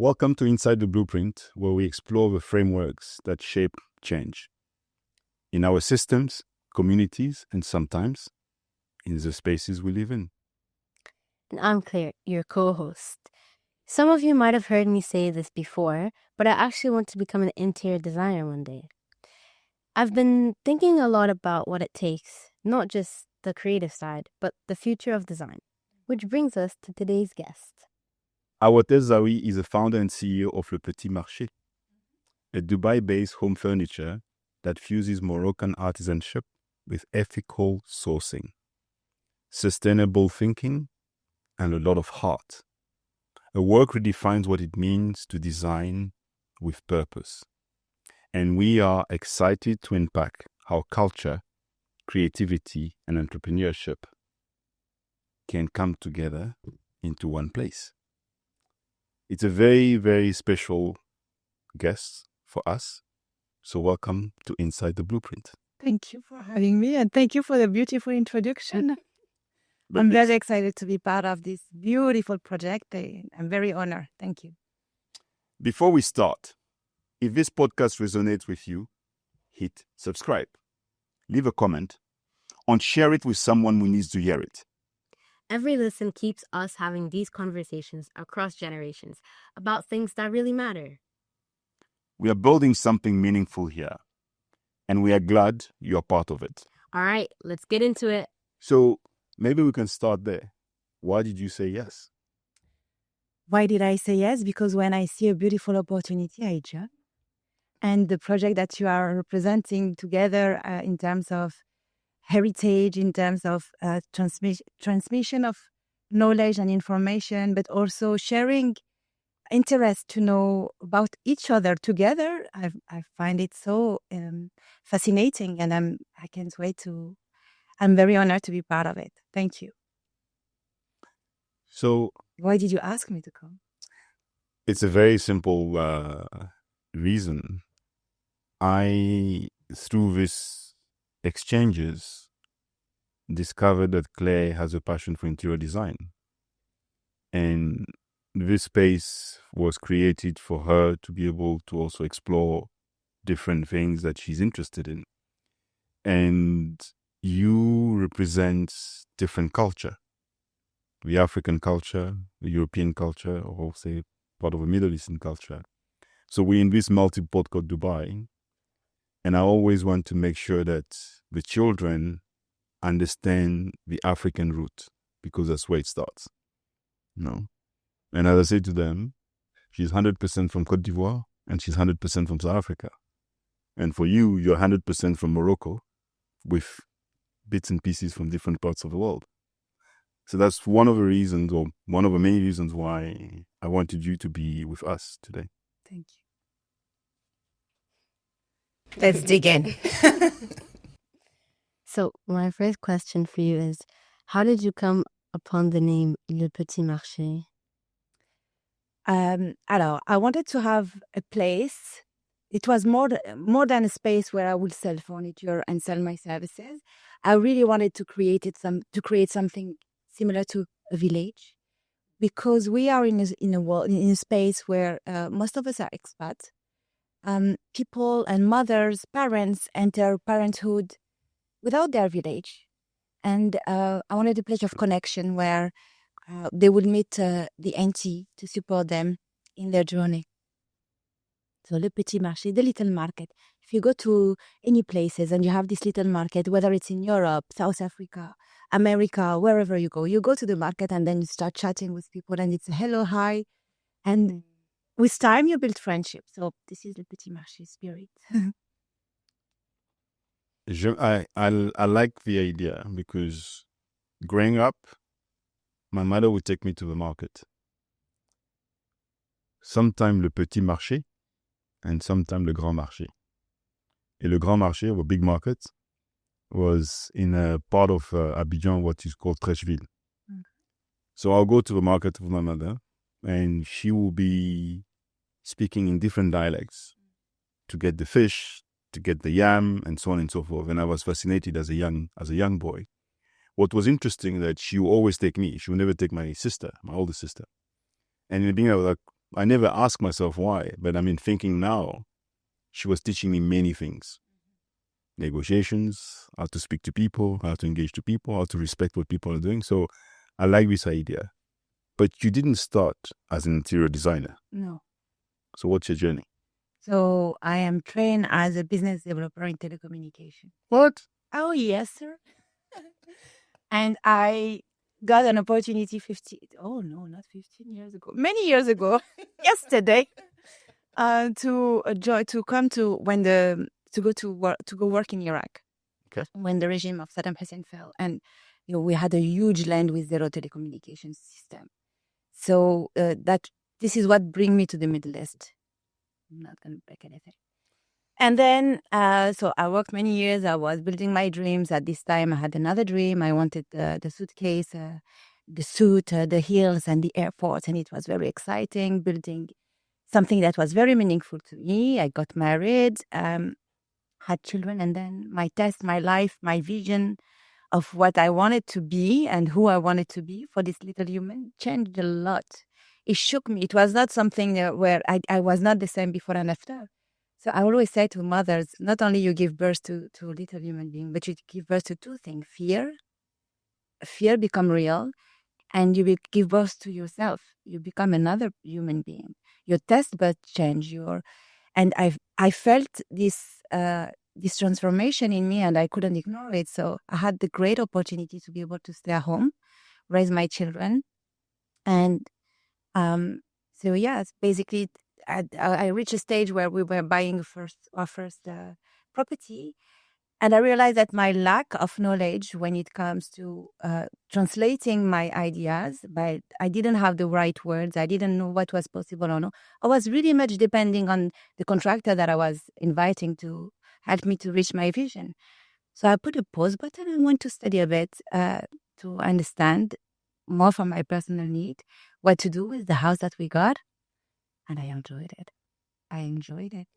Welcome to Inside the Blueprint, where we explore the frameworks that shape change in our systems, communities, and sometimes in the spaces we live in. And I'm Claire, your co-host. Some of you might have heard me say this before, but I actually want to become an interior designer one day. I've been thinking a lot about what it takes, not just the creative side, but the future of design, which brings us to today's guest. Awatef Zaoui is the founder and CEO of Petit, Marché, a Dubai-based home furniture that fuses Moroccan artisanship with ethical sourcing, sustainable thinking, and a lot of heart. Her work redefines what it means to design with purpose. And we are excited to unpack how culture, creativity, and entrepreneurship can come together into one place. It's a very, very special guest for us. So welcome to Inside the Blueprint. Thank you for having me, and thank you for the beautiful introduction. I'm very excited to be part of this beautiful project. I'm very honored. Thank you. Before we start, if this podcast resonates with you, hit subscribe, leave a comment, and share it with someone who needs to hear it. Every listen keeps us having these conversations across generations about things that really matter. We are building something meaningful here, and we are glad you are part of it. All right, let's get into it. So maybe we can start there. Why did you say yes? Why did I say yes? Because when I see a beautiful opportunity, I jump. And the project that you are representing together in terms of heritage, in terms of transmission of knowledge and information, but also sharing interest to know about each other together, I find it so fascinating, and I can't wait to. I'm very honored to be part of it. Thank you. So, why did you ask me to come? It's a very simple reason. Through these exchanges, discovered that Claire has a passion for interior design. And this space was created for her to be able to also explore different things that she's interested in. And you represent different culture, the African culture, the European culture, or say part of the Middle Eastern culture. So we're in this multi-pod called Dubai, and I always want to make sure that the children understand the African root, because that's where it starts. And as I say to them, she's 100% from Côte d'Ivoire, and she's 100% from South Africa. And for you, you're 100% from Morocco, with bits and pieces from different parts of the world. So that's one of the reasons, or one of the main reasons why I wanted you to be with us today. Thank you. Let's dig in. So my first question for you is, how did you come upon the name Le Petit Marché? Alors, I wanted to have a place. It was more than a space where I would sell furniture and sell my services. I really wanted to create something similar to a village, because we are in a space where most of us are expats. People and mothers, parents enter parenthood without their village, and I wanted a place of connection where they would meet the auntie to support them in their journey. So Le Petit Marché, the little market. If you go to any places and you have this little market, whether it's in Europe, South Africa, America, wherever you go to the market and then you start chatting with people and it's a hello, hi. And with time you build friendship. So this is Le Petit Marché spirit. I like the idea, because growing up, my mother would take me to the market. Sometimes Le Petit Marché, and sometimes Le Grand Marché. And Le Grand Marché, or big market, was in a part of Abidjan, what is called Trècheville. So I'll go to the market with my mother, and she will be speaking in different dialects to get the fish, to get the yam, and so on and so forth. And I was fascinated as a young boy. What was interesting that she would always take me. She would never take my sister, my older sister. And in the beginning, I was like, I never asked myself why, but I mean, thinking now, she was teaching me many things. Negotiations, how to speak to people, how to engage to people, how to respect what people are doing. So I like this idea. But you didn't start as an interior designer. No. So what's your journey? So I am trained as a business developer in telecommunication. What? Oh, yes, sir. And I got an opportunity not 15 years ago, many years ago, yesterday, to go work in Iraq. Okay. When the regime of Saddam Hussein fell, and we had a huge land with zero telecommunications system. So this is what bring me to the Middle East. I'm not going to break anything. And then, so I worked many years. I was building my dreams. At this time, I had another dream. I wanted the suitcase, the suit, the heels, and the airport. And it was very exciting, building something that was very meaningful to me. I got married, had children, and then my test, my life, my vision of what I wanted to be and who I wanted to be for this little human changed a lot. It shook me. It was not something where I was not the same before and after. So I always say to mothers, not only you give birth to a little human being, but you give birth to two things. Fear become real, and you give birth to yourself. You become another human being. Your taste buds change. And I felt this transformation in me, and I couldn't ignore it. So I had the great opportunity to be able to stay at home, raise my children, and so yes, basically, I reached a stage where we were buying our first property, and I realized that my lack of knowledge when it comes to translating my ideas, but I didn't have the right words. I didn't know what was possible or no. I was really much depending on the contractor that I was inviting to help me to reach my vision. So I put a pause button and went to study a bit to understand more for my personal need, what to do with the house that we got. And I enjoyed it.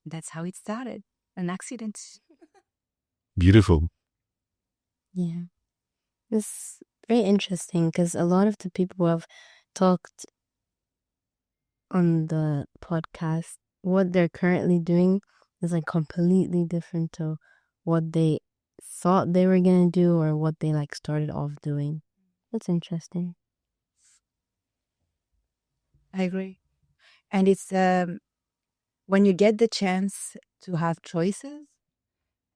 That's how it started. An accident. Beautiful. Yeah. It's very interesting because a lot of the people who have talked on the podcast, what they're currently doing is like completely different to what they thought they were going to do or what they like started off doing. That's interesting. I agree. And it's when you get the chance to have choices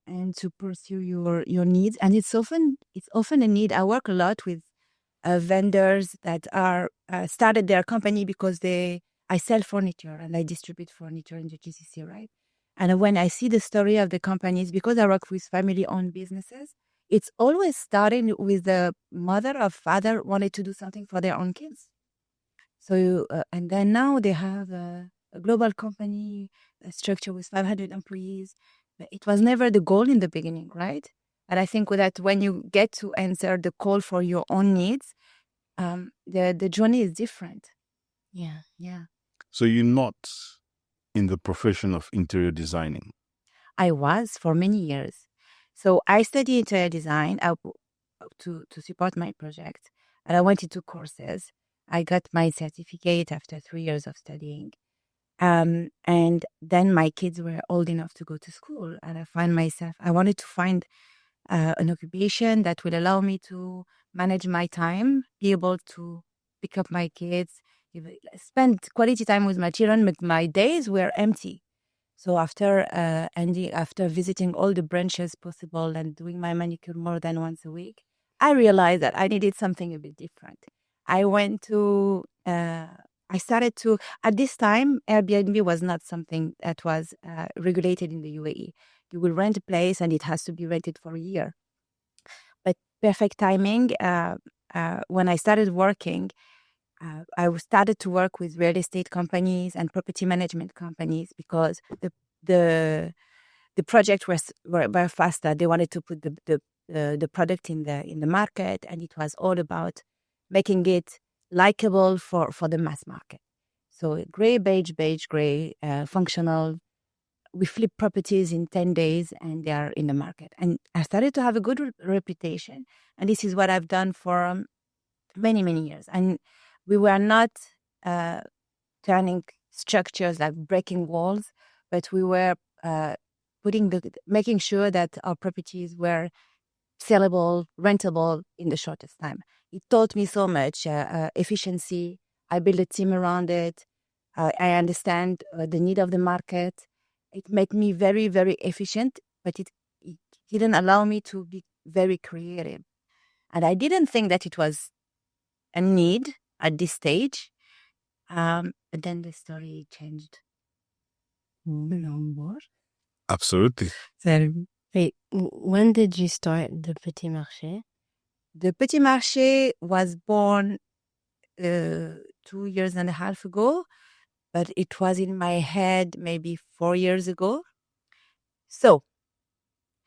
and to pursue your needs, and it's often a need. I work a lot with vendors that are started their company because I sell furniture and I distribute furniture in the GCC, right? And when I see the story of the companies, because I work with family-owned businesses, it's always starting with the mother or father wanted to do something for their own kids. So, and then now they have a global company, a structure with 500 employees. But it was never the goal in the beginning, right? And I think that when you get to answer the call for your own needs, the journey is different. Yeah. Yeah. So you're not in the profession of interior designing? I was for many years. So I studied interior design to support my project. And I went into courses. I got my certificate after 3 years of studying. And then my kids were old enough to go to school. And I wanted to find an occupation that will allow me to manage my time, be able to pick up my kids, spend quality time with my children, but my days were empty. So after visiting all the branches possible and doing my manicure more than once a week, I realized that I needed something a bit different. I started to, at this time, Airbnb was not something that was regulated in the UAE. You will rent a place and it has to be rented for a year. But perfect timing, when I started working, I started to work with real estate companies and property management companies because the project were faster. They wanted to put the product in the market, and it was all about making it likable for the mass market. So gray, beige, gray, functional. We flip properties in 10 days and they are in the market. And I started to have a good reputation. And this is what I've done for many, many years. And we were not turning structures, like breaking walls, but we were making sure that our properties were sellable, rentable in the shortest time. It taught me so much efficiency. I built a team around it. I understand the need of the market. It made me very, very efficient, but it didn't allow me to be very creative. And I didn't think that it was a need at this stage. But then the story changed. Absolutely. Wait, when did you start the Petit Marché? The Petit Marché was born 2.5 years ago, but it was in my head maybe 4 years ago. So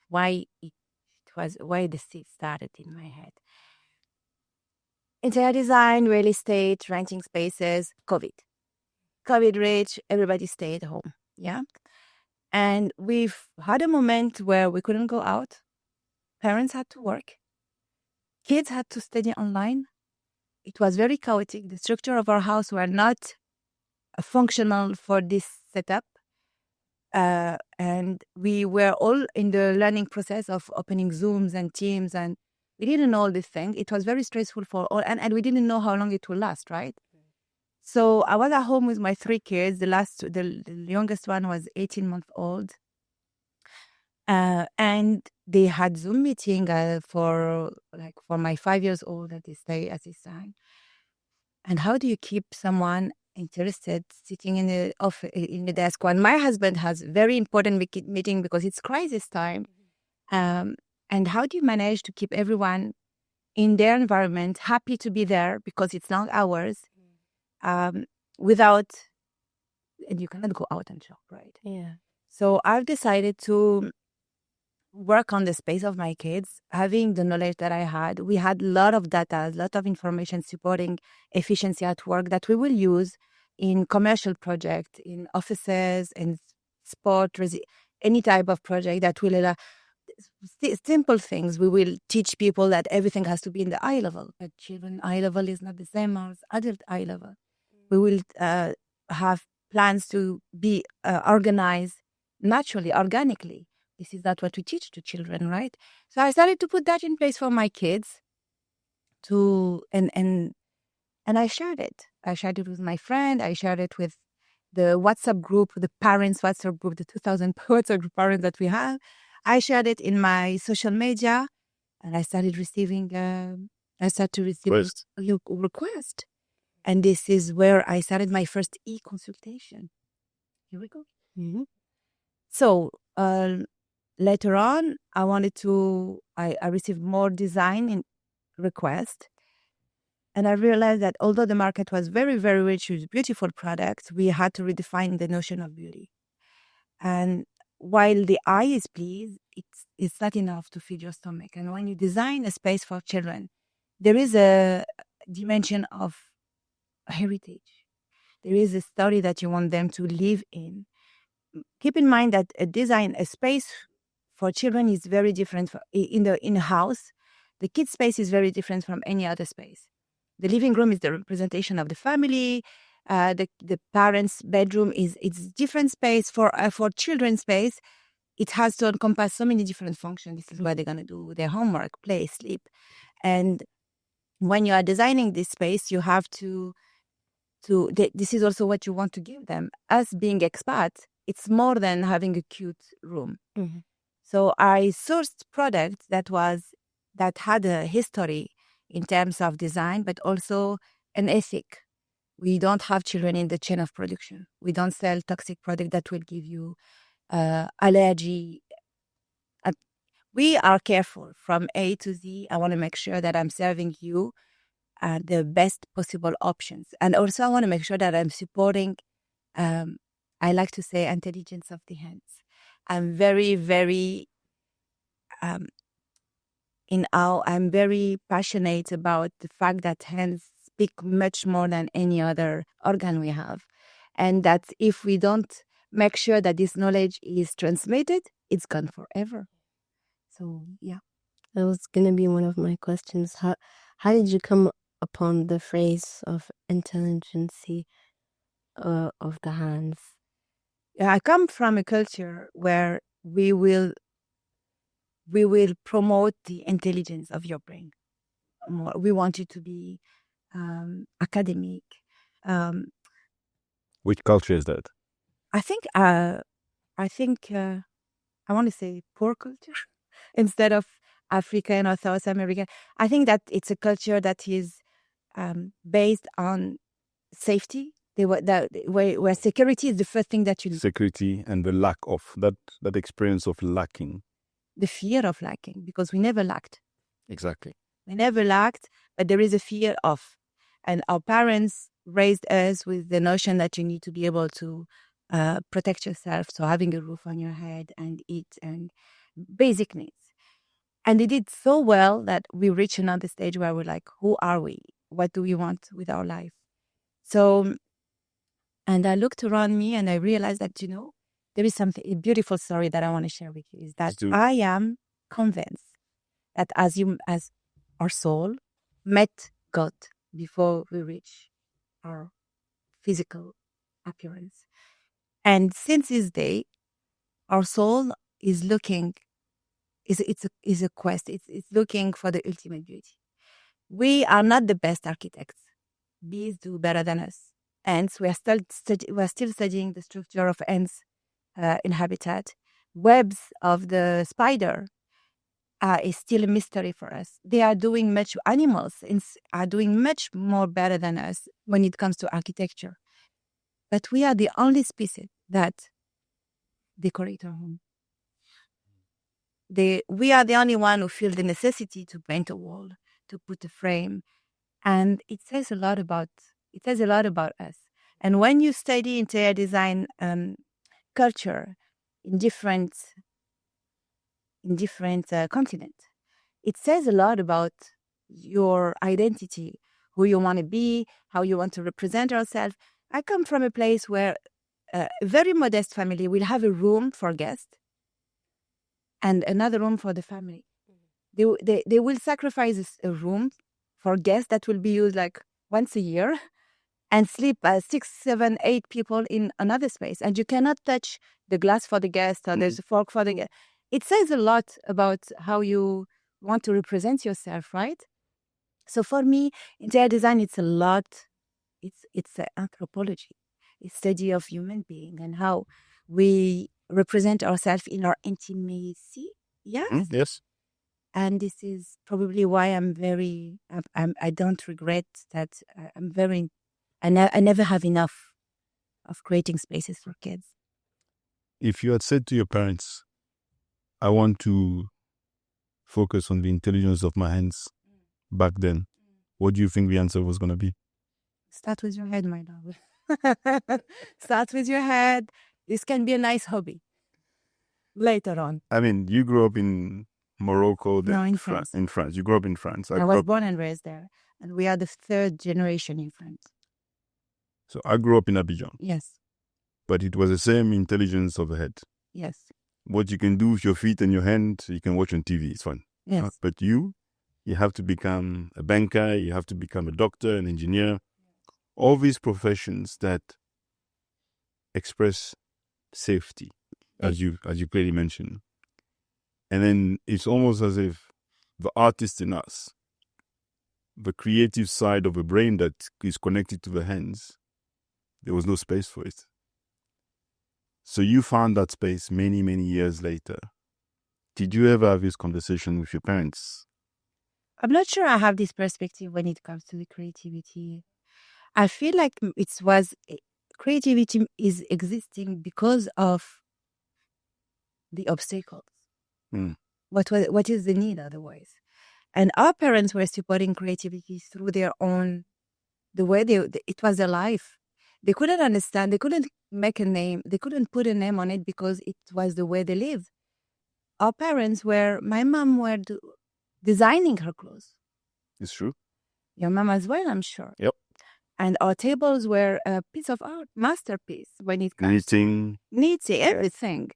why the seed started in my head? Interior design, real estate, renting spaces, COVID rich, everybody stayed at home. Yeah. And we've had a moment where we couldn't go out. Parents had to work. Kids had to study online. It was very chaotic. The structure of our house were not functional for this setup. And we were all in the learning process of opening Zooms and Teams, and we didn't know this thing. It was very stressful for all, and we didn't know how long it will last, right? So I was at home with my 3 kids. The youngest one was 18 months old. And they had Zoom meeting for my 5 years old at this time. And how do you keep someone interested sitting in the desk when my husband has very important meeting because it's crisis time? And how do you manage to keep everyone in their environment happy to be there because it's long hours, without, and you cannot go out and shop, right? Yeah. So I've decided to work on the space of my kids, having the knowledge that I had. We had a lot of data, a lot of information supporting efficiency at work that we will use in commercial projects, in offices, in sport, any type of project that will allow simple things. We will teach people that everything has to be in the eye level, but children eye level is not the same as adult eye level. We will have plans to be organized naturally, organically. This is not what we teach to children, right? So I started to put that in place for my kids and I shared it. I shared it with my friend. I shared it with the WhatsApp group, the parents WhatsApp group, the 2,000 WhatsApp group parents that we have. I shared it in my social media, and I started receiving requests. And this is where I started my first e-consultation. Here we go. Mm-hmm. So later on, I received more design requests. And I realized that although the market was very, very rich with beautiful products, we had to redefine the notion of beauty. And while the eye is pleased, it's not enough to feed your stomach. And when you design a space for children, there is a dimension of heritage. There is a story that you want them to live in. Keep in mind that a space for children is very different in a house. The kids' space is very different from any other space. The living room is the representation of the family. The parents' bedroom it's different space for children's space. It has to encompass so many different functions. This is where they're going to do their homework, play, sleep. And when you are designing this space, you have to this is also what you want to give them. Us being expats, it's more than having a cute room. Mm-hmm. So I sourced products that had a history in terms of design, but also an ethic. We don't have children in the chain of production. We don't sell toxic product that will give you allergy. We are careful from A to Z. I want to make sure that I'm serving you the best possible options. And also I want to make sure that I'm supporting, I like to say, intelligence of the hands. I'm very, very I'm very passionate about the fact that hands speak much more than any other organ we have. And that if we don't make sure that this knowledge is transmitted, it's gone forever. So, yeah. That was going to be one of my questions. How did you come upon the phrase of intelligency of the hands? I come from a culture where we will promote the intelligence of your brain. We want you to be academic. Which culture is that? I think I want to say poor culture instead of African or South American. I think that it's a culture that is based on safety. Where security is the first thing that you need. Security and the lack of that experience of lacking. The fear of lacking, because we never lacked. Exactly. We never lacked, but there is a fear of. And our parents raised us with the notion that you need to be able to protect yourself. So having a roof on your head and eat and basic needs. And they did so well that we reached another stage where we're like, who are we? What do we want with our life? So, and I looked around me and I realized that, there is a beautiful story that I want to share with you, is that I am convinced that as our soul met God before we reach our physical appearance. And since this day, our soul is looking, is a quest. It's looking for the ultimate beauty. We are not the best architects. Bees do better than us. Ants, we're still studying the structure of ants in habitat. Webs of the spider is still a mystery for us. They are doing animals are doing much more better than us when it comes to architecture. But we are the only species that decorate our home. We are the only one who feel the necessity to paint a wall, to put a frame. And it says a lot about us. And when you study interior design culture in different continents, it says a lot about your identity, who you want to be, how you want to represent yourself. I come from a place where a very modest family will have a room for guests and another room for the family. They will sacrifice a room for guests that will be used like once a year and sleep 6, 7, 8 people in another space. And you cannot touch the glass for the guest or there's a fork for the guest. It says a lot about how you want to represent yourself, right? So for me, interior design, it's a lot. It's anthropology. It's study of human being and how we represent ourselves in our intimacy. Yes? Yes. And this is probably why I don't regret that I never have enough of creating spaces for kids. If you had said to your parents, I want to focus on the intelligence of my hands back then, what do you think the answer was going to be? Start with your head, my love. Start with your head. This can be a nice hobby later on. I mean, you grew up in Morocco. No, in France. In France. You grew up in France. I was born and raised there. And we are the 3rd generation in France. So I grew up in Abidjan. Yes. But it was the same intelligence of the head. Yes. What you can do with your feet and your hand, you can watch on TV. It's fun. Yes. But you have to become a banker. You have to become a doctor, an engineer. All these professions that express safety, as you clearly mentioned. And then it's almost as if the artist in us, the creative side of the brain that is connected to the hands, there was no space for it. So you found that space many, many years later. Did you ever have this conversation with your parents? I'm not sure I have this perspective when it comes to the creativity. I feel like creativity is existing because of the obstacles. What is the need otherwise? And our parents were supporting creativity through their own, the way it was their life. They couldn't understand, they couldn't make a name, they couldn't put a name on it because it was the way they lived. Our parents my mom were designing her clothes. It's true. Your mom as well, I'm sure. Yep. And our tables were a piece of art, masterpiece when it comes knitting, everything.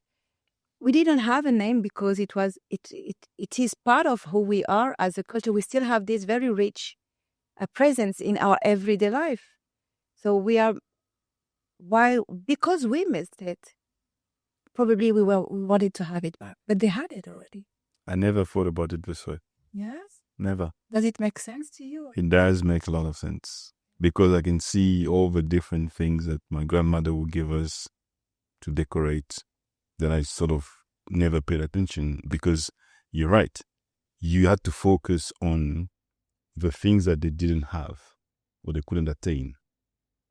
We didn't have a name because it is part of who we are as a culture. We still have this very rich a presence in our everyday life. So because we missed it, probably we wanted to have it back, but they had it already. I never thought about it this way. Yes? Never. Does it make sense to you? It does make a lot of sense because I can see all the different things that my grandmother would give us to decorate that I sort of never paid attention, because you're right. You had to focus on the things that they didn't have or they couldn't attain,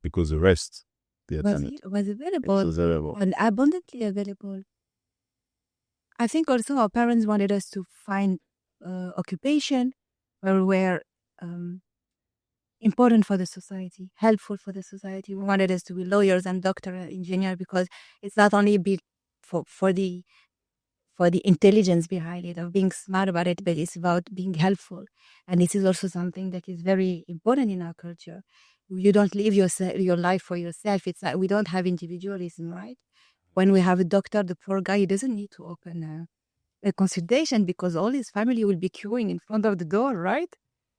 because the rest, they had done it. Was available. It was available. And abundantly available. I think also our parents wanted us to find occupation where we're important for the society, helpful for the society. We wanted us to be lawyers and doctor and engineer, because it's not only for the intelligence behind it, of being smart about it, but it's about being helpful. And this is also something that is very important in our culture. You don't live your life for yourself. It's not, we don't have individualism, right? When we have a doctor, the poor guy, he doesn't need to open a consultation because all his family will be queuing in front of the door, right?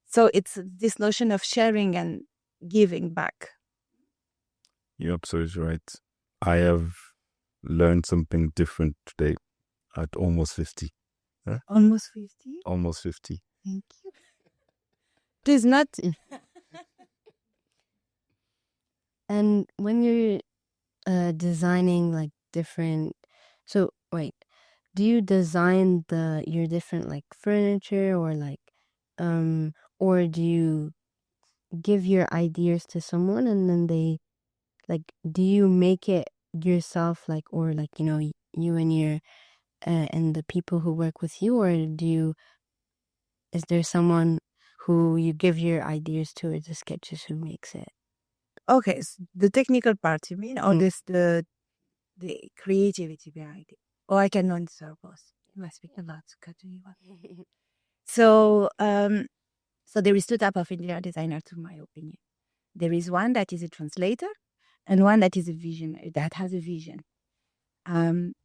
So it's this notion of sharing and giving back. You're absolutely right. I have learned something different today at almost 50. Huh? Almost 50? Almost 50. Thank you. It is not... And when you're designing like different, so wait, do you design your different like furniture or like, or do you give your ideas to someone and then they, like, do you make it yourself, like, or like, you know, you and your and the people who work with you, or is there someone who you give your ideas to, or the sketches, who makes it? Okay, so the technical part, you mean, or this the creativity behind it? Or I can answer both. You must speak a lot to cut me off. So, so there is two types of interior designer, to my opinion. There is one that is a translator, and one that is a visionary, that has a vision. And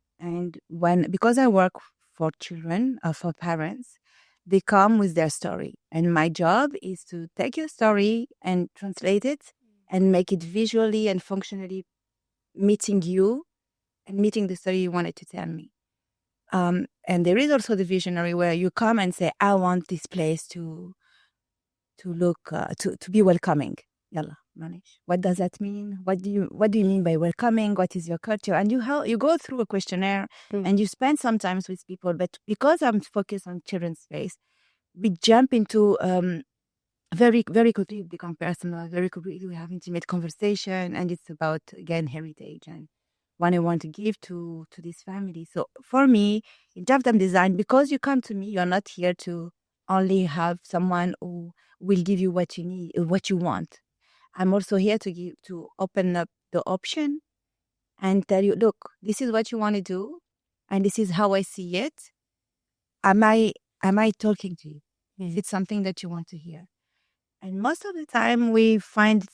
because I work for children, for parents, they come with their story, and my job is to take your story and translate it and make it visually and functionally meeting you and meeting the story you wanted to tell me. And there is also the visionary, where you come and say, I want this place to look, to be welcoming. Yalla, Manish. What does that mean? What do you mean by welcoming? What is your culture? And you go through a questionnaire and you spend some time with people. But because I'm focused on children's space, we jump into very, very quickly become personal. Very quickly we have intimate conversation, and it's about, again, heritage and what I want to give to this family. So for me, in Javdam design, because you come to me, you're not here to only have someone who will give you what you need, what you want. I'm also here to open up the option and tell you, look, this is what you want to do, and this is how I see it. Am I talking to you? If it's something that you want to hear. And most of the time we find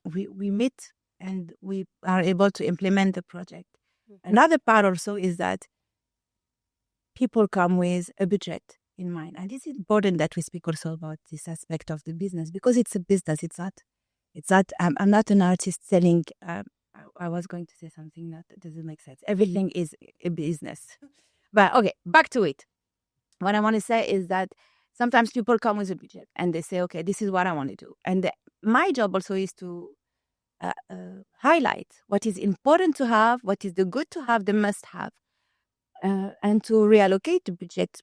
we meet and we are able to implement the project. Another part also is that people come with a budget in mind. And it's important that we speak also about this aspect of the business, because it's a business. It's not, I'm not an artist selling, I was going to say something that doesn't make sense. Everything is a business. But okay, back to it. What I want to say is that sometimes people come with a budget and they say, okay, this is what I want to do. And my job also is to highlight what is important to have, what is the good to have, the must have, and to reallocate the budget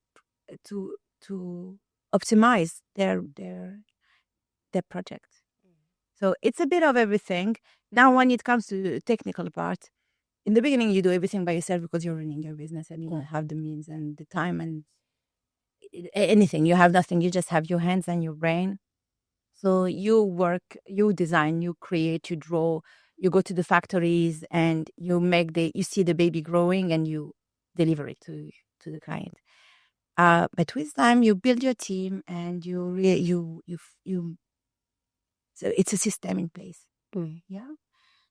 to optimize their project. So it's a bit of everything. Now, when it comes to the technical part, in the beginning, you do everything by yourself because you're running your business and you don't have the means and the time and anything. You have nothing. You just have your hands and your brain. So you work, you design, you create, you draw, you go to the factories and you see the baby growing and you deliver it to the client. But with time, you build your team and so it's a system in place. Yeah.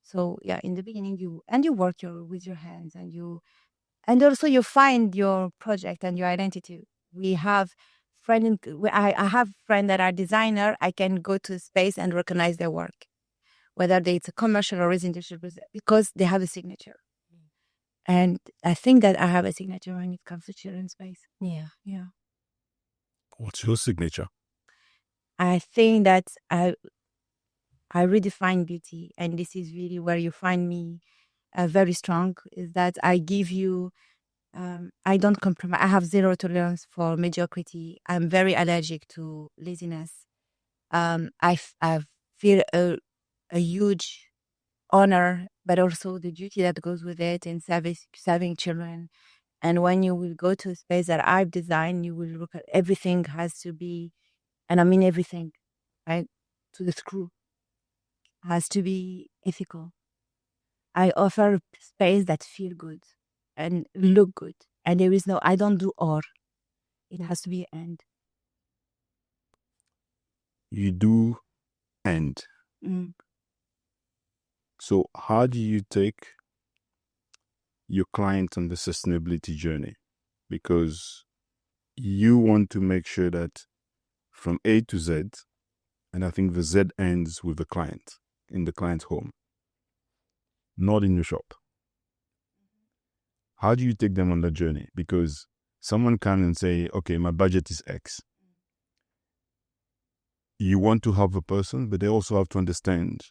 So yeah, in the beginning, you work with your hands and also you find your project and your identity. We have I have friends that are designer. I can go to a space and recognize their work, whether it's a commercial or residential, because they have a signature. And I think that I have a signature when it comes to children's space. Yeah. Yeah. What's your signature? I think that I redefine beauty, and this is really where you find me very strong. Is that I give you, I don't compromise. I have zero tolerance for mediocrity. I'm very allergic to laziness. I feel a huge honor, but also the duty that goes with it in serving children. And when you will go to a space that I've designed, you will look at everything has to be, and I mean everything, right? To the screw, has to be ethical. I offer a space that feel good and look good. And there is no, I don't do or. It has to be and. You do and. Mm. So how do you take your client on the sustainability journey? Because you want to make sure that from A to Z, and I think the Z ends with the client, in the client's home, not in your shop. How do you take them on that journey? Because someone can and say, okay, my budget is X. You want to help a person, but they also have to understand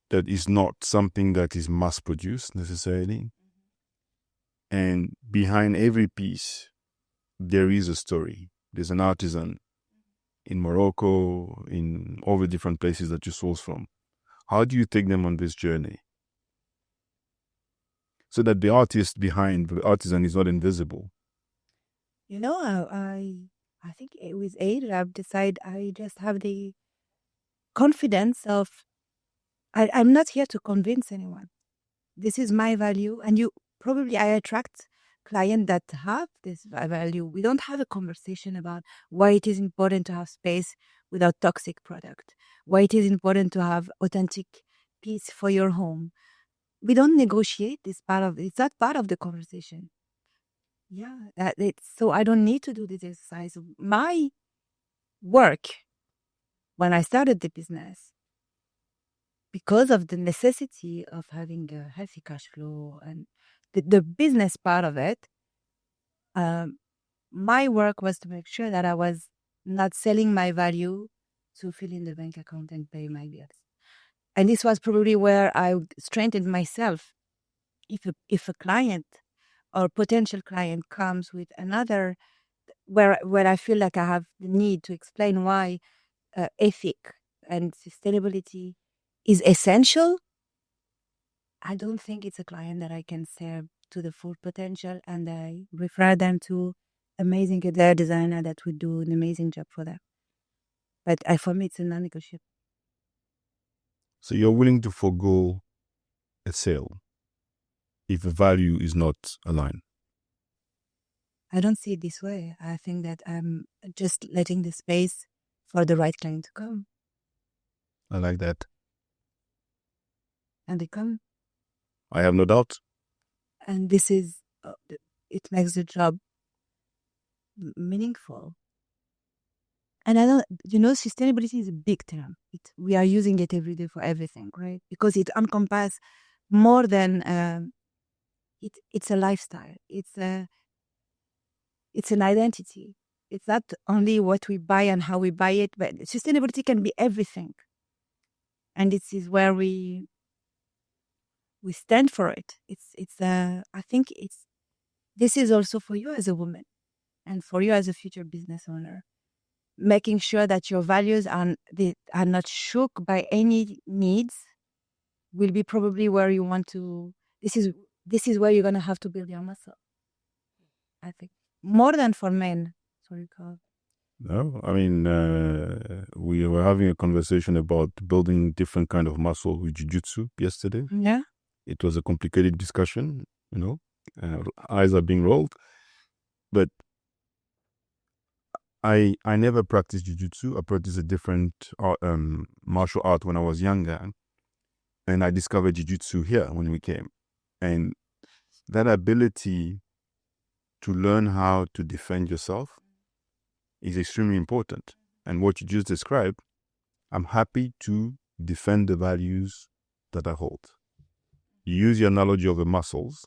that it's not something that is mass produced necessarily. And behind every piece, there is a story. There's an artisan in Morocco, in all the different places that you source from. How do you take them on this journey? So that the artist behind the artisan is not invisible. You know, I think with age, I've decided I just have the confidence of, I'm not here to convince anyone. This is my value. And I attract clients that have this value. We don't have a conversation about why it is important to have space without toxic product, why it is important to have authentic piece for your home. We don't negotiate this part of it. It's not part of the conversation. Yeah, so I don't need to do this exercise. My work when I started the business, because of the necessity of having a healthy cash flow and the business part of it, my work was to make sure that I was not selling my value to fill in the bank account and pay my bills. And this was probably where I strengthened myself. If a client or potential client comes with another, where I feel like I have the need to explain why ethic and sustainability is essential, I don't think it's a client that I can serve to the full potential, and I refer them to amazing hair designer that would do an amazing job for them. But for me, it's a non-negotiable. So you're willing to forego a sale if the value is not aligned? I don't see it this way. I think that I'm just letting the space for the right client to come. I like that. And they come. I have no doubt. And this is, it makes the job meaningful. And I don't, sustainability is a big term. We are using it every day for everything, right? Because it encompasses more than, it's a lifestyle. It's an identity. It's not only what we buy and how we buy it, but sustainability can be everything. And this is where we stand for it. I think this is also for you as a woman and for you as a future business owner, making sure that your values are not shook by any needs will be probably where you want to, this is where you're going to have to build your muscle. I think more than for men. Sorry, Carl. No, I mean, we were having a conversation about building different kind of muscle with jiu-jitsu yesterday. Yeah. It was a complicated discussion, eyes are being rolled. But I never practiced jiu-jitsu. I practiced a different martial art when I was younger. And I discovered jiu-jitsu here when we came. And that ability to learn how to defend yourself is extremely important. And what you just described, I'm happy to defend the values that I hold. You use your analogy of the muscles,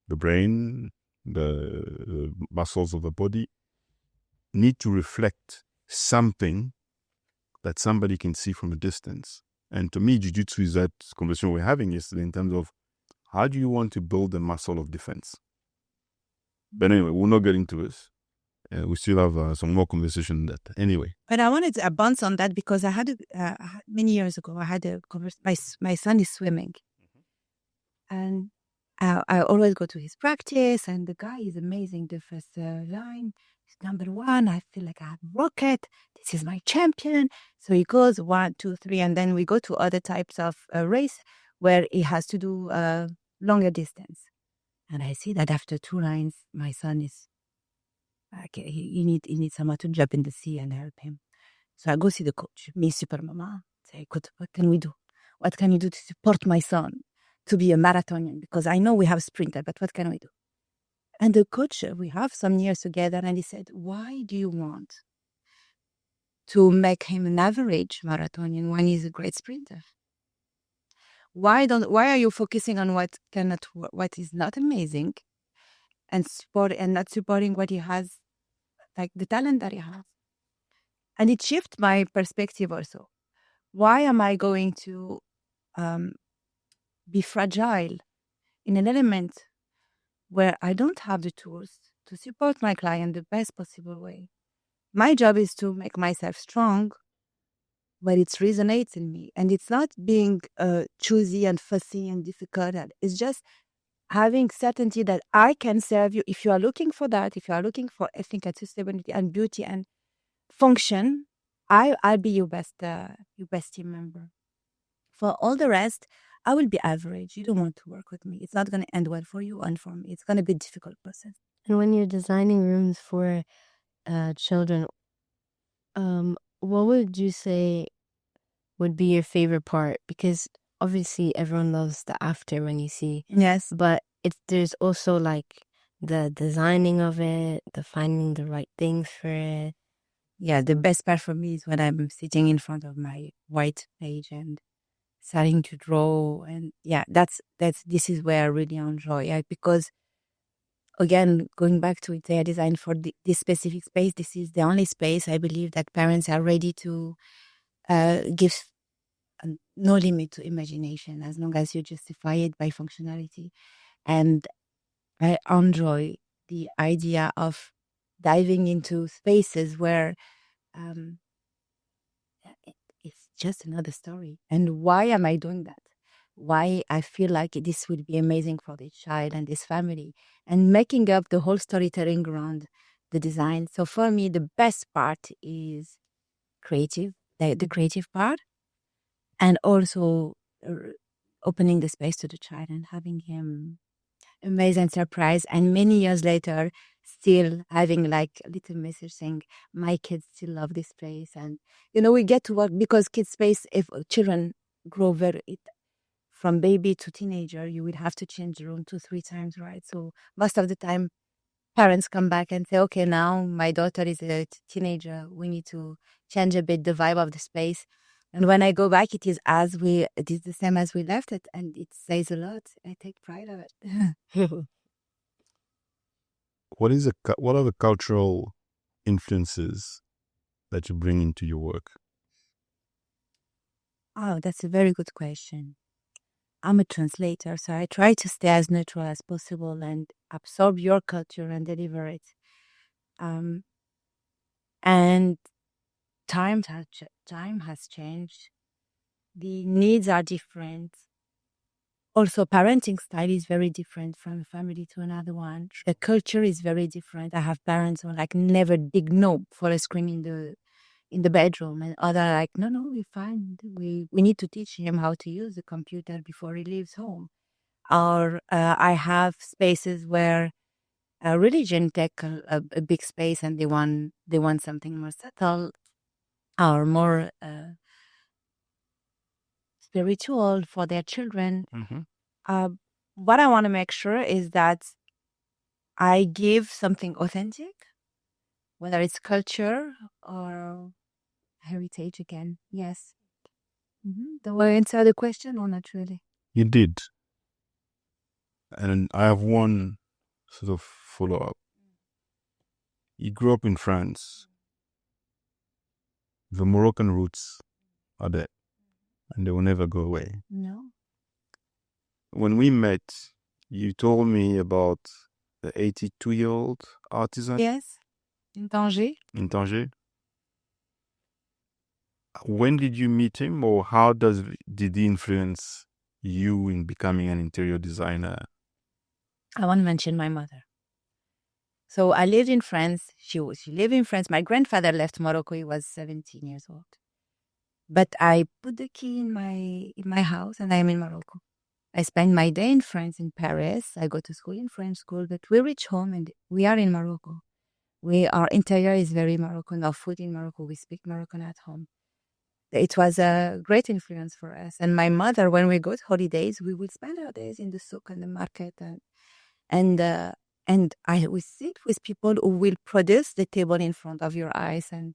the brain, the muscles of the body need to reflect something that somebody can see from a distance. And to me, jiu-jitsu is that conversation we're having yesterday in terms of how do you want to build a muscle of defense? But anyway, we'll not get into this. We still have some more conversation on that. Anyway. But I wanted to bounce on that because I had many years ago, I had a conversation. My son is swimming. And I always go to his practice, and the guy is amazing. The first line is number one. I feel like I have a rocket. This is my champion. So he goes 1, 2, 3, and then we go to other types of race where he has to do longer distance. And I see that after 2 lines, my son is he needs someone to jump in the sea and help him. So I go see the coach, me, super mama. Say, what can we do? What can you do to support my son to be a marathonian? Because I know we have a sprinter, but what can we do? And the coach, we have some years together, and he said, why do you want to make him an average marathonian when he's a great sprinter? Why are you focusing on what is not amazing and not supporting what he has, like the talent that he has? And it shifted my perspective also. Why am I going to be fragile in an element where I don't have the tools to support my client the best possible way? My job is to make myself strong, but it resonates in me. And it's not being choosy and fussy and difficult. It's just having certainty that I can serve you. If you are looking for that, if you are looking for ethic and sustainability and beauty and function, I'll be your best team member. For all the rest, I will be average. You don't want to work with me. It's not going to end well for you and for me. It's going to be a difficult process. And when you're designing rooms for children, what would you say would be your favorite part? Because obviously everyone loves the after when you see. Yes. But there's also like the designing of it, the finding the right things for it. Yeah, the best part for me is when I'm sitting in front of my white page and starting to draw. And yeah, this is where I really enjoy it, because again, going back to interior design for this specific space, this is the only space I believe that parents are ready to give no limit to imagination as long as you justify it by functionality. And I enjoy the idea of diving into spaces where it's just another story. And why am I doing that? Why I feel like this would be amazing for this child and this family, and making up the whole storytelling around the design. So for me, the best part is creative, the creative part, and also opening the space to the child and having him amazed and surprised. And many years later, still having like a little message saying, my kids still love this place. And, we get to work because kids space, if children grow from baby to teenager, you will have to change the room 2-3 times, right? So most of the time, parents come back and say, okay, now my daughter is a teenager. We need to change a bit the vibe of the space. And when I go back, it is the same as we left it. And it says a lot. I take pride of it. What are the cultural influences that you bring into your work? Oh, that's a very good question. I'm a translator, so I try to stay as neutral as possible and absorb your culture and deliver it. And time has changed. The needs are different. Also, parenting style is very different from a family to another one. The culture is very different. I have parents who never dig no for a screen in the bedroom, and other no, we're fine. We need to teach him how to use the computer before he leaves home. Or I have spaces where religion take a big space, and they want something more subtle or more spiritual for their children. Mm-hmm. What I want to make sure is that I give something authentic, whether it's culture or heritage again. Yes. Do I answer the question or not really? You did. And I have one sort of follow up. You grew up in France. The Moroccan roots are there, and they will never go away. No. When we met, you told me about the 82-year-old artisan Yes. In Tanger. in Tanger. When did you meet him, or how did he influence you in becoming an interior designer? I want to mention my mother. So I lived in France. She lived in France. My grandfather left Morocco. He was 17 years old. But I put the key in my house, and I am in Morocco. I spend my day in France, in Paris. I go to school in French school, but we reach home and we are in Morocco. Our interior is very Moroccan. Our food in Morocco, we speak Moroccan at home. It was a great influence for us. And my mother, when we go to holidays, we would spend our days in the souk and the market, and I will sit with people who will produce the table in front of your eyes, and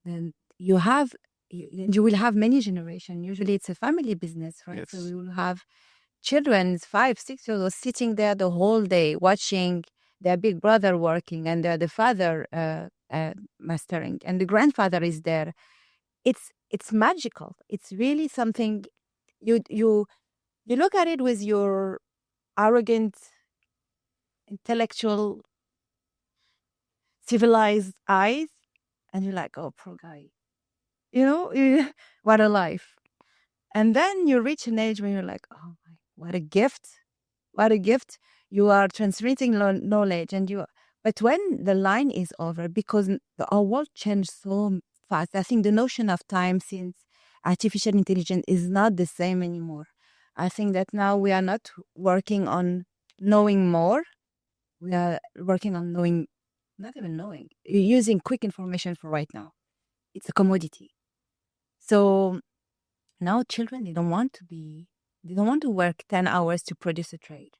then you will have many generations. Usually, it's a family business, right? Yes. So we will have children, 5, 6 years old, sitting there the whole day watching their big brother working, and the father mastering, and the grandfather is there. It's magical. It's really something. You look at it with your arrogant, intellectual, civilized eyes, and you're like, oh, poor guy. What a life. And then you reach an age when you're like, oh my, what a gift. What a gift. You are transmitting knowledge, but when the line is over, because our world changed so fast, I think the notion of time since artificial intelligence is not the same anymore. I think that now we are not working on knowing more. We are working on knowing, not even knowing, using quick information for right now. It's a commodity. So now children, they don't want to work 10 hours to produce a trade.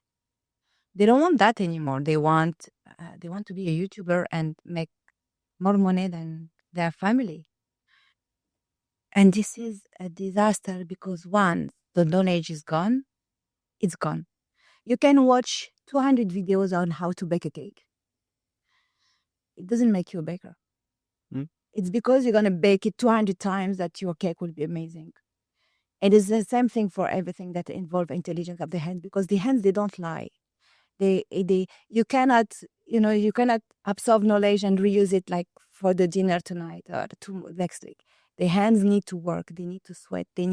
They don't want that anymore. They want to be a YouTuber and make more money than their family. And this is a disaster because once the knowledge is gone, it's gone. You can watch 200 videos on how to bake a cake. It doesn't make you a baker. It's because you're going to bake it 200 times that your cake will be amazing. It is the same thing for everything that involves intelligence of the hands, because the hands, they don't lie. You cannot absorb knowledge and reuse it like for the dinner tonight or next week. The hands need to work. They need to sweat. You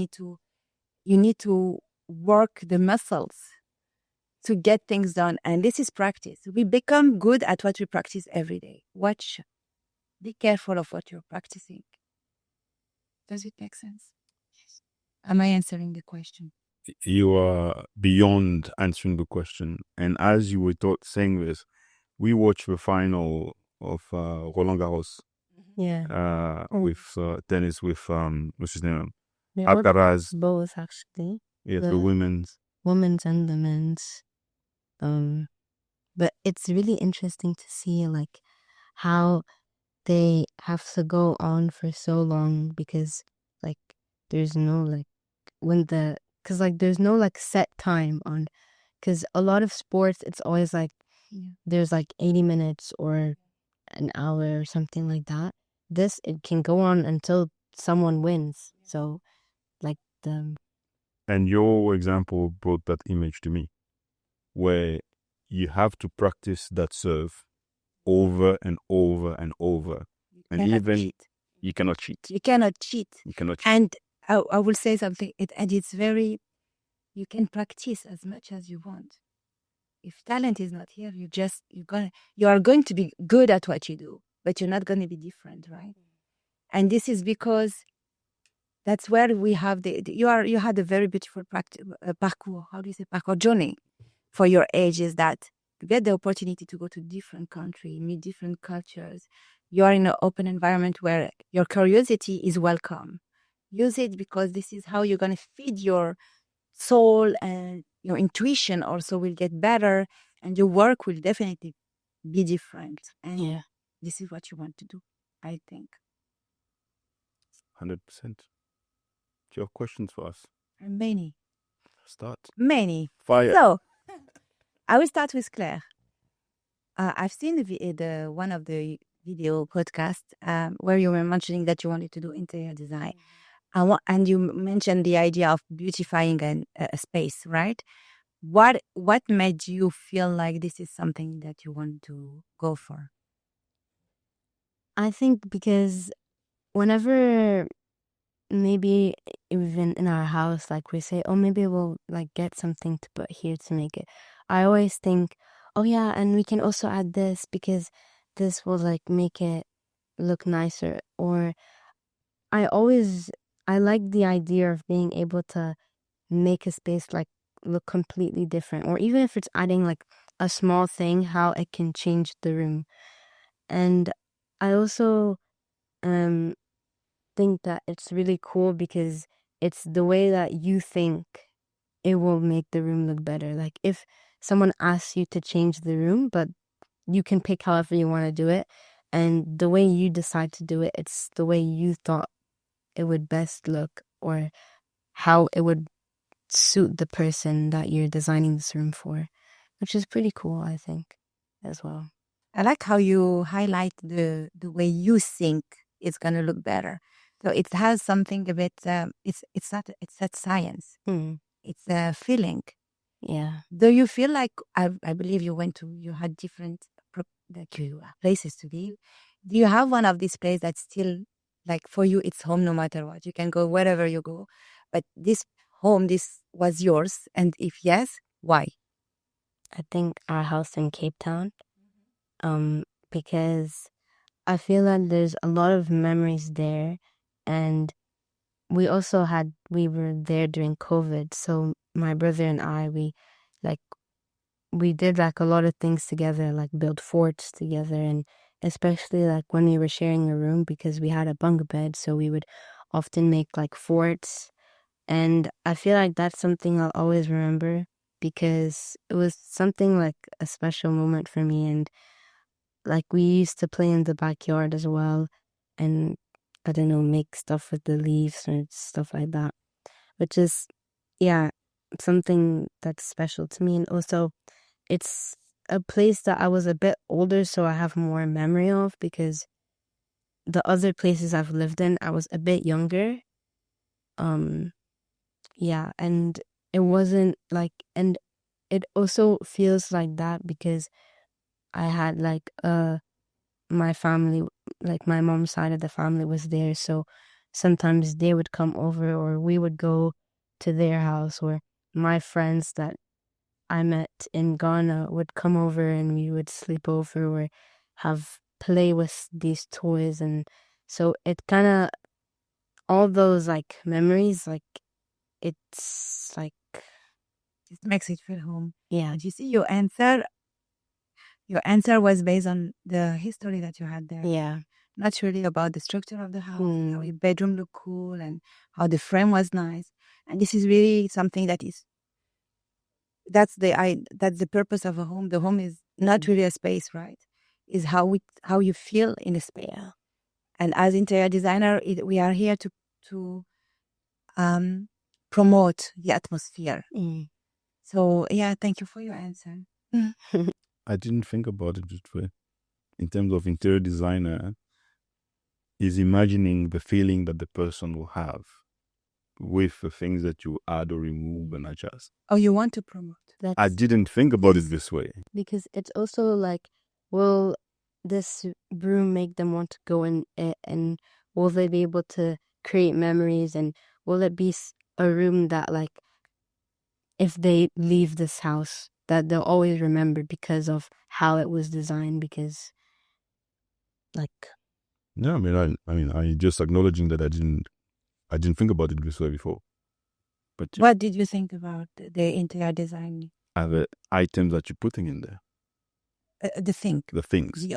need to work the muscles to get things done. And this is practice. We become good at what we practice every day. Be careful of what you're practicing. Does it make sense? Yes. Am I answering the question? You are beyond answering the question. And as you were saying this, we watched the final of Roland Garros. Yeah. With tennis with what's his name? They work Alcaraz. both, actually. Yes, the women's and the men's. But it's really interesting to see like how they have to go on for so long, because like there's no like there's no like set time on, because a lot of sports it's always like there's like 80 minutes or an hour or something like that. This, it can go on until someone wins. So like and your example brought that image to me, where you have to practice that serve over and over and over. And even cheat. You cannot cheat. You cannot cheat. And I will say something, and it's very, you can practice as much as you want. If talent is not here, you are going to be good at what you do, but you're not going to be different, right? And this is because that's where we have you had a very beautiful parcours. How do you say parcours? Journey for your age, is that you get the opportunity to go to different countries, meet different cultures. You are in an open environment where your curiosity is welcome. Use it, because this is how you're going to feed your soul, and your intuition also will get better, and your work will definitely be different. And this is what you want to do, I think. 100%. Do you have questions for us? Many. Start. Many. Fire. So, I will start with Claire. I've seen the one of the video podcasts where you were mentioning that you wanted to do interior design. And you mentioned the idea of beautifying a space, right? What made you feel like this is something that you want to go for? I think because whenever maybe even in our house, like we say, oh, maybe we'll like get something to put here to make it. I always think, oh yeah, and we can also add this because this will like make it look nicer. Or I like the idea of being able to make a space like look completely different, or even if it's adding like a small thing, how it can change the room. And I also think that it's really cool because it's the way that you think it will make the room look better. Like if someone asks you to change the room, but you can pick however you want to do it, and the way you decide to do it, it's the way you thought it would best look, or how it would suit the person that you're designing this room for, which is pretty cool, I think, as well. I like how you highlight the way you think it's going to look better. So it has something a bit. It's not science. It's a feeling. Yeah. Do you feel like I believe you had different places to live? Do you have one of these places that's still like for you? It's home no matter what. You can go wherever you go, but this home, this was yours, and if yes, why? I think our house in Cape Town. Because I feel that there's a lot of memories there, and we were there during COVID, so my brother and I, we did like a lot of things together, like build forts together, and especially like when we were sharing a room, because we had a bunk bed, so we would often make like forts, and I feel like that's something I'll always remember because it was something like a special moment for me. And like we used to play in the backyard as well, and I don't know, make stuff with the leaves and stuff like that, which is, yeah, something that's special to me. And also, it's a place that I was a bit older, so I have more memory of, because the other places I've lived in, I was a bit younger. Yeah, and it wasn't like, and it also feels like that because I had like my family, like my mom's side of the family was there, so sometimes they would come over or we would go to their house, or my friends that I met in Ghana would come over and we would sleep over or have play with these toys. And so it kind of, all those like memories, like it's like, It makes it feel home. yeah. And you see, your answer was based on the history that you had there. Yeah. Not really about the structure of the house, how your bedroom looked cool, and how the frame was nice. And this is really something that's the purpose of a home. The home is not really a space, right? Is how you feel in a space. Yeah. And as interior designer, we are here to promote the atmosphere. So yeah, thank you for your answer. I didn't think about it this way. In terms of interior designer, is imagining the feeling that the person will have with the things that you add or remove and adjust. Oh, you want to promote? I didn't think about it this way. Because it's also like, will this room make them want to go in it, and will they be able to create memories, and will it be a room that, like, if they leave this house, that they'll always remember because of how it was designed? Because, like, yeah, I just acknowledging that I didn't think about it this way before. But what did you think about the interior design? The items that you're putting in there. The things. The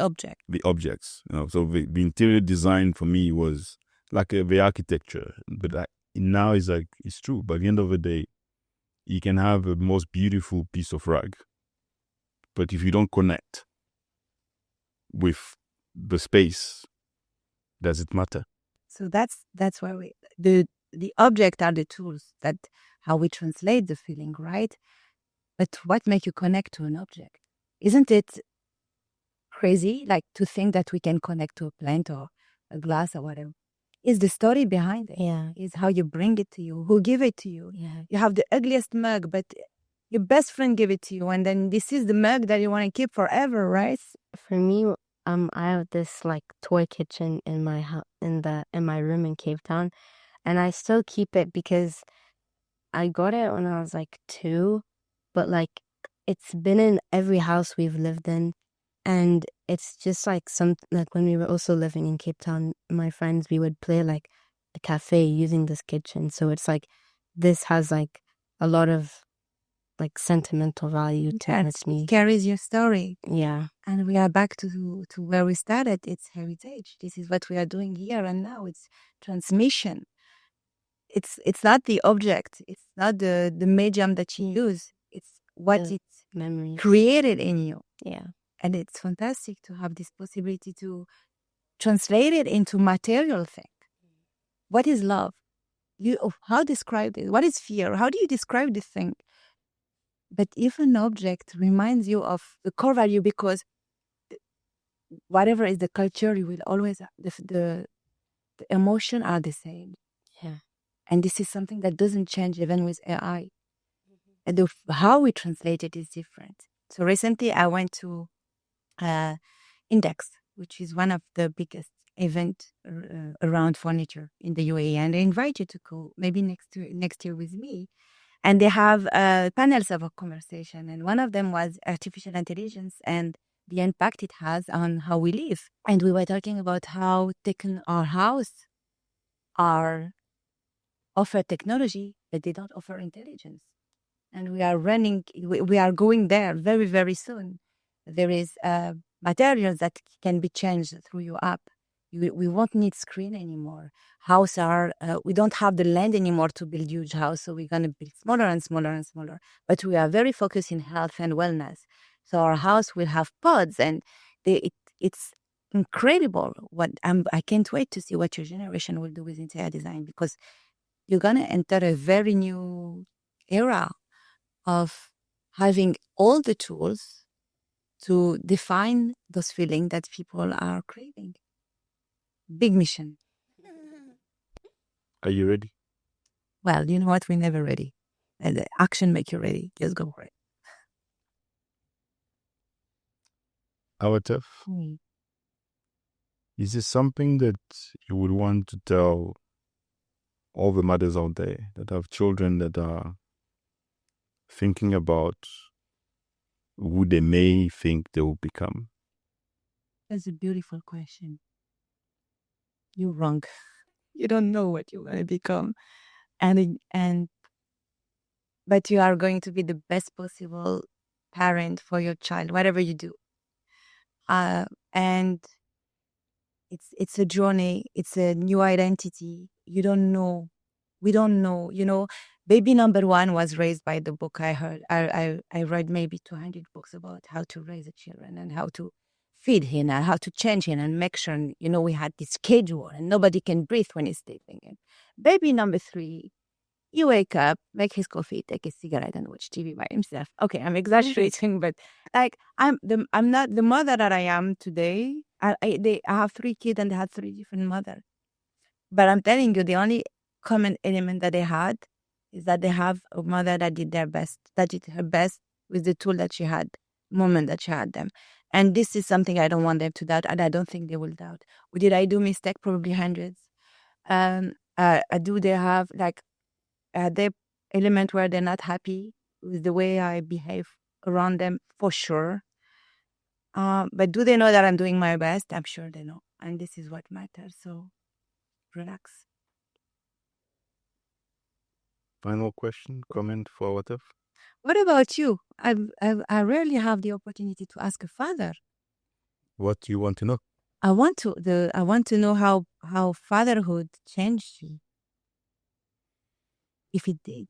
objects. So the interior design for me was like the architecture, but now it's like, it's true. By the end of the day, you can have the most beautiful piece of rug, but if you don't connect with the space, does it matter? So that's where the object are the tools that how we translate the feeling, right? But what make you connect to an object? Isn't it crazy, like to think that we can connect to a plant or a glass or whatever? Is the story behind it? Yeah. Is how you bring it to you, who give it to you. Yeah. You have the ugliest mug, but your best friend gave it to you, and then this is the mug that you want to keep forever, right? For me, I have this like toy kitchen in my in my room in Cape Town, and I still keep it because I got it when I was like 2, but like it's been in every house we've lived in, and it's just like like when we were also living in Cape Town, my friends, we would play like a cafe using this kitchen, so it's like this has like a lot of like sentimental value to Yes, me. it carries your story. Yeah. And we are back to where we started. It's heritage. This is what we are doing here and now. It's transmission. It's not the object. It's not the medium that you use. It's what The it memories. created in you. Yeah. And it's fantastic to have this possibility to translate it into material thing. What is love? How describe it? What is fear? How do you describe this thing? But if an object reminds you of the core value, because whatever is the culture, you will always the emotion are the same. Yeah. And this is something that doesn't change even with AI. And how we translate it is different. So recently I went to Index, which is one of the biggest event around furniture in the UAE, and they invite you to go maybe next year with me. And they have panels of a conversation, and one of them was artificial intelligence and the impact it has on how we live. And we were talking about how our house are offer technology, but they don't offer intelligence. And we are going there very, very soon. There is materials that can be changed through your app. We won't need screen anymore. We don't have the land anymore to build huge house, so we're going to build smaller and smaller and smaller. But we are very focused in health and wellness. So our house will have pods, and it's incredible. I can't wait to see what your generation will do with interior design, because you're going to enter a very new era of having all the tools to define those feelings that people are craving. Big mission. Are you ready? Well, you know what? We're never ready. And the action make you ready. Just go for it. Awatef, is this something that you would want to tell all the mothers out there that have children that are thinking about who they may think they will become? That's a beautiful question. You're wrong. You don't know what you're going to become. But you are going to be the best possible parent for your child, whatever you do. And it's a journey. It's a new identity. You don't know. We don't know. Baby number one was raised by the book I heard. I read maybe 200 books about how to raise a children and how to feed him and how to change him and make sure, we had this schedule and nobody can breathe when he's sleeping. And baby number 3, you wake up, make his coffee, take a cigarette, and watch TV by himself. Okay, I'm exaggerating, but like I'm not the mother that I am today. I have 3 kids and they had 3 different mothers. But I'm telling you, the only common element that they had is that they have a mother that did her best with the tool that she had, moment that she had them. And this is something I don't want them to doubt, and I don't think they will doubt. Did I do mistake? Probably hundreds. Do they have the element where they're not happy with the way I behave around them? For sure. But do they know that I'm doing my best? I'm sure they know. And this is what matters. So relax. Final question, comment for Awatef? What about you? I rarely have the opportunity to ask a father. What do you want to know? I want to know how fatherhood changed you. If it did.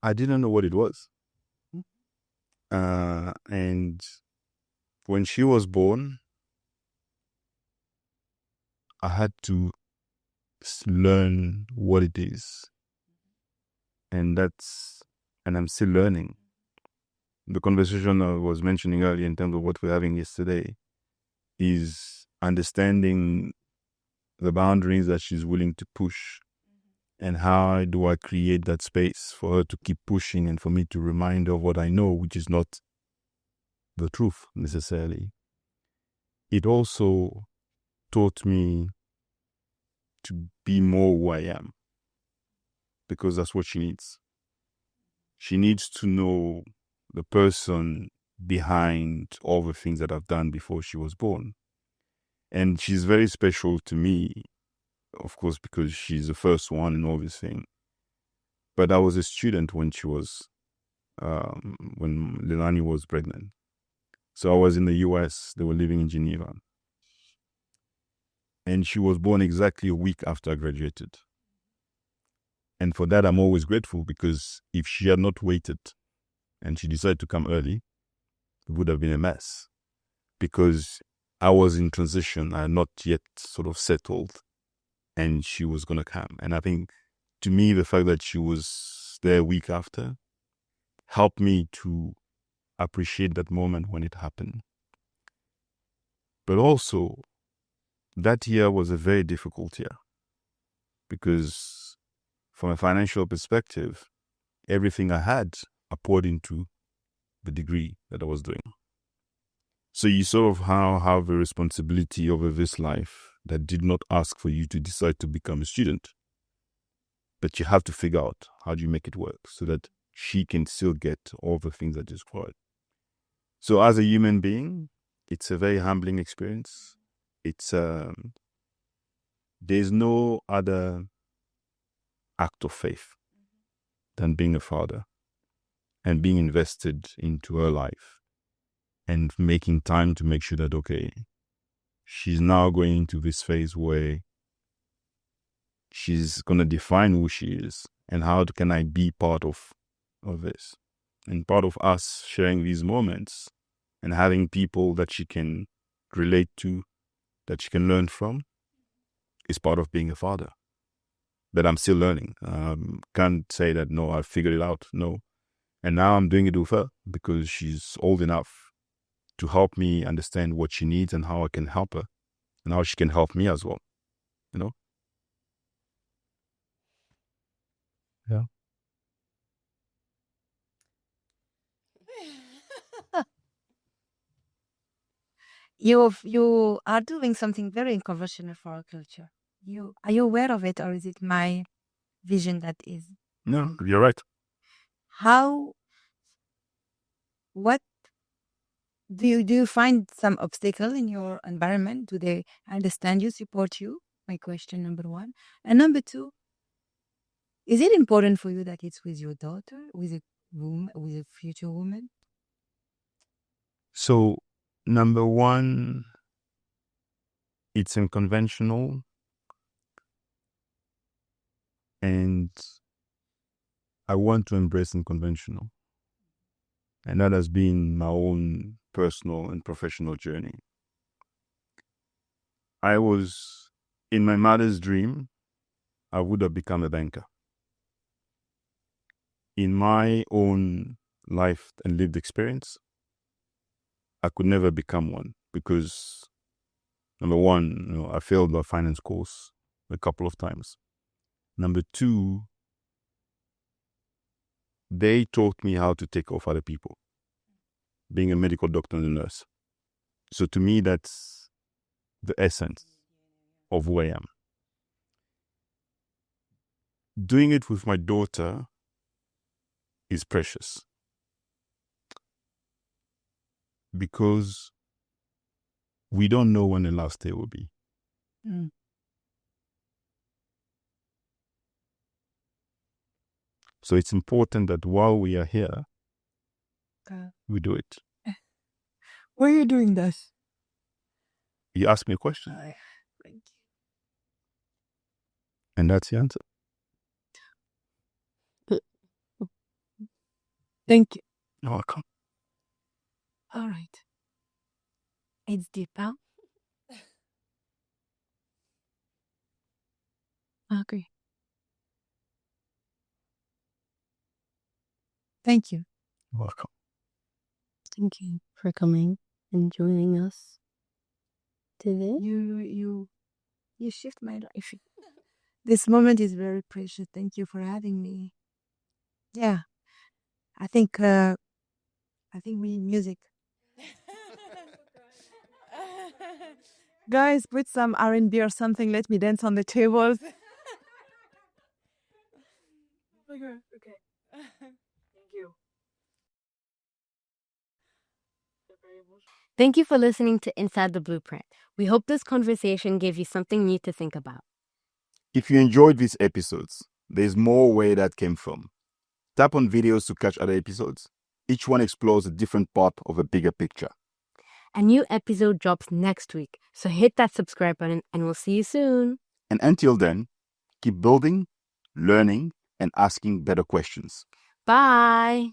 I didn't know what it was. Mm-hmm. And when she was born, I had to learn what it is. And I'm still learning. The conversation I was mentioning earlier in terms of what we're having yesterday is understanding the boundaries that she's willing to push, and how do I create that space for her to keep pushing and for me to remind her of what I know, which is not the truth necessarily. It also taught me to be more who I am, because that's what she needs. She needs to know the person behind all the things that I've done before she was born. And she's very special to me, of course, because she's the first one and all this thing. But I was a student when she was, when Leilani was pregnant. So I was in the US, they were living in Geneva. And she was born exactly a week after I graduated. And for that, I'm always grateful, because if she had not waited and she decided to come early, it would have been a mess. Because I was in transition, I had not yet sort of settled, and she was going to come. And I think, to me, the fact that she was there a week after helped me to appreciate that moment when it happened. But also, that year was a very difficult year, because from a financial perspective, everything I had, I poured into the degree that I was doing. So you sort of have a responsibility over this life that did not ask for you to decide to become a student. But you have to figure out how do you make it work so that she can still get all the things that is required. So as a human being, it's a very humbling experience. It's there's no other act of faith than being a father and being invested into her life and making time to make sure that, okay, she's now going into this phase where she's going to define who she is and how can I be part of this. And part of us sharing these moments and having people that she can relate to, that she can learn from, is part of being a father. But I'm still learning. Can't say that, no, I figured it out. No. And now I'm doing it with her because she's old enough to help me understand what she needs and how I can help her and how she can help me as well. You know? Yeah. You are doing something very unconventional for our culture. Are you aware of it, or is it my vision that is? No, you're right. How? What do you find some obstacle in your environment? Do they understand you, support you? My question number one, and number two, is it important for you that it's with your daughter, with a woman, with a future woman? So, number one, it's unconventional, and I want to embrace unconventional. And that has been my own personal and professional journey. I was, in my mother's dream, I would have become a banker. In my own life and lived experience, I could never become one because, number one, I failed my finance course a couple of times. Number two, they taught me how to take off other people, being a medical doctor and a nurse. So to me, that's the essence of who I am. Doing it with my daughter is precious because we don't know when the last day will be. Mm. So it's important that while we are here, we do it. Why are you doing this? You ask me a question, Thank you. and that's the answer. Thank you. You're welcome. All right. It's deep, huh? Okay. Thank you. Welcome. Thank you for coming and joining us today. You shift my life. This moment is very precious. Thank you for having me. Yeah, I think we need music. Guys, put some R&B or something. Let me dance on the tables. Okay. Thank you. Thank you for listening to Inside the Blueprint. We hope this conversation gave you something new to think about. If you enjoyed these episodes, there's more where that came from. Tap on videos to catch other episodes. Each one explores a different part of a bigger picture. A new episode drops next week, so hit that subscribe button and we'll see you soon. And until then, keep building, learning, and asking better questions. Bye.